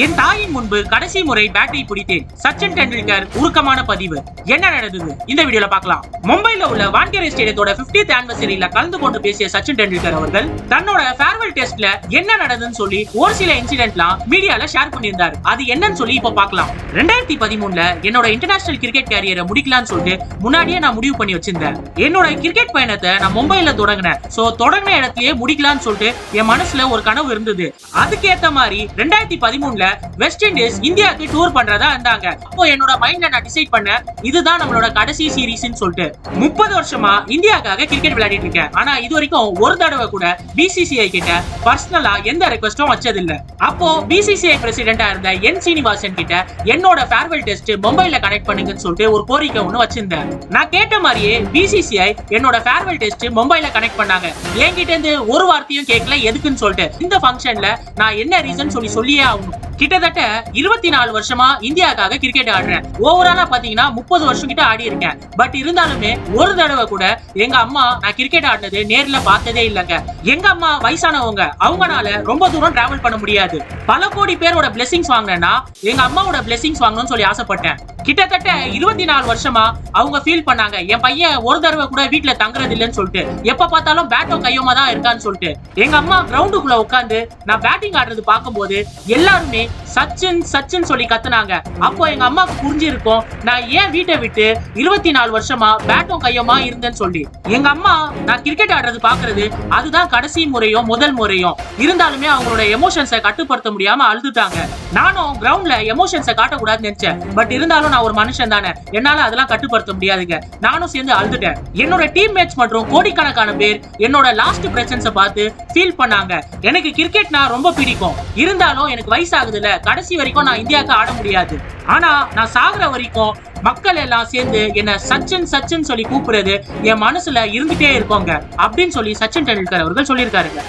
என் தாயின் முன்பு கடைசி முறை பேட்டை பிடித்தேன். சச்சின் டெண்டுல்கர் உருக்கமான பதிவு. என்ன நடந்தது இந்த வீடியோல பார்க்கலாம். மும்பைல உள்ள வான்கேடே ஸ்டேடியத்தோட 50th ஆனிவர்சரியில கலந்து கொண்டு பேசிய சச்சின் டெண்டுல்கர் அவர்கள் தன்னோட ஃபேர்வெல் டெஸ்ட்ல என்ன நடந்ததுன்னு சொல்லி ஒரு சில இன்சிடென்ட்லாம் மீடியால ஷேர் பண்ணியிருந்தாரு. அது என்னன்னு சொல்லி இப்ப பார்க்கலாம். 2013ல என்னோட இன்டர்நேஷனல் கிரிக்கெட் கேரியரை முடிக்கலாம்னு சொல்லிட்டு முன்னாடியே நான் முடிவு பண்ணி வச்சிருந்தேன். என்னோட கிரிக்கெட் பயணத்தை நான் மும்பைல தொடங்கினேன். சோ தொடங்கின இடத்திலேயே முடிக்கலாம்னு சொல்லிட்டு என் மனசுல ஒரு கனவு இருந்தது. அதுக்கேத்த மாதிரி 2013ல வெஸ்ட் இண்டீஸ் இந்தியாவுக்கு டூர் பண்றதா இருந்தாங்க. அப்போ என்னோட மைண்ட்ல நான் டிசைட் பண்ணேன், இதுதான் நம்மளோட கடைசி சீரீஸ்னு சொல்லிட்டு. 30 வருஷமா இந்தியாவுக்காக கிரிக்கெட் விளையாடிட்டு இருக்கேன். ஆனா இது வரைக்கும் ஒரு தடவை கூட பிசிசிஐ கிட்ட பர்சனலா எந்த ரெக்வெஸ்டும் வச்சதில்லை. அப்போ பிசிசிஐ பிரசிடென்டா இருந்த என் சீனிவாசன் கிட்ட என்னோட ஃபேர்வெல் டெஸ்ட் மும்பைல கனெக்ட் பண்ணுங்கன்னு சொல்லிட்டு ஒரு கோரிக்கை ஒண்ணு வச்சிருந்தேன். நான் கேட்ட மாதிரியே பிசிசிஐ என்னோட ஃபேர்வெல் டெஸ்ட் மும்பைல கனெக்ட் பண்ணாங்க. என்கிட்ட இருந்து ஒரு வார்த்தையும் கேட்கல எதுக்குன்னு சொல்லிட்டு. இந்த ஃபங்க்ஷன்ல நான் என்ன ரீசன் சொல்லியே ஆகணும். கிட்டத்தட்ட 24 வருஷமா இந்தியாவுக்காக கிரிக்கெட் ஆடுறேன். ஓவராலா பாத்தீங்கன்னா 30 வருஷம் கிட்ட ஆடி இருக்கேன். பட் இருந்தாலுமே ஒரு தடவை கூட எங்க அம்மா நான் கிரிக்கெட் ஆடினது நேர்ல பார்த்ததே இல்லைங்க. எங்க அம்மா வயசானவங்க, அவங்கனால ரொம்ப தூரம் டிராவல் பண்ண முடியாது. பல கோடி பேரோட பிளெஸிங்ஸ் வாங்கினேன்னா எங்க அம்மாவோட பிளெஸிங்ஸ் வாங்கணும்னு சொல்லி ஆசைப்பட்டேன். கிட்டத்தட்ட 24 வருஷமா அவங்க ஃபீல் பண்ணாங்க, என் பையன் ஒரு தடவை கூட வீட்டுல தங்குறது இல்லைன்னு சொல்லிட்டு, எப்ப பார்த்தாலும் பேட்டும் கையுமா தான் இருக்கான்னு சொல்லிட்டு. எங்க அம்மா கிரவுண்டுக்குள்ள உட்காந்து நான் பேட்டிங் ஆடுறது பார்க்கும்போது எல்லாருமே சச்சின் சச்சின் சொல்லி கத்துனாங்க. அப்போ எங்க அம்மாவுக்கு புரிஞ்சிருக்கும் நான் ஏன் வீட்டை விட்டு 24 வருஷமா பேட்டும் கையுமா இருந்தேன்னு சொல்லி. எங்க அம்மா நான் கிரிக்கெட் ஆடுறது பாக்குறது அதுதான் கடைசி முறையும் முதல் முறையும். இருந்தாலுமே அவங்களோட எமோஷன்ஸை கட்டுப்படுத்த முடியாம அழுதுட்டாங்க. நானும் கிரவுண்ட்ல எமோஷன்ஸை காட்டக்கூடாதுன்னு நினைச்சேன். பட் இருந்தாலும் நான் ஒரு மனுஷன் தானே, என்னால அதெல்லாம் கட்டுப்படுத்த முடியாதுங்க. நானும் சேர்ந்து அழுதுட்டேன். என்னோட டீம்மேட்ஸ் மற்றும் கோடிக்கணக்கான பேர் என்னோட லாஸ்ட் பிரசன்ஸை பார்த்து ஃபீல் பண்ணாங்க. எனக்கு கிரிக்கெட்னா ரொம்ப பிடிக்கும். இருந்தாலும் எனக்கு வயசாகுதுல, கடைசி வரைக்கும் நான் இந்தியாவுக்கு ஆட முடியாது. ஆனா நான் சாகுற வரைக்கும் மக்கள் எல்லாம் சேர்ந்து என்ன சச்சின் சச்சின் சொல்லி கூப்பிடுறது என் மனசுல இருந்துட்டே இருக்கோங்க அப்படின்னு சொல்லி சச்சின் டெண்டுல்கர் அவர்கள் சொல்லியிருக்காருங்க.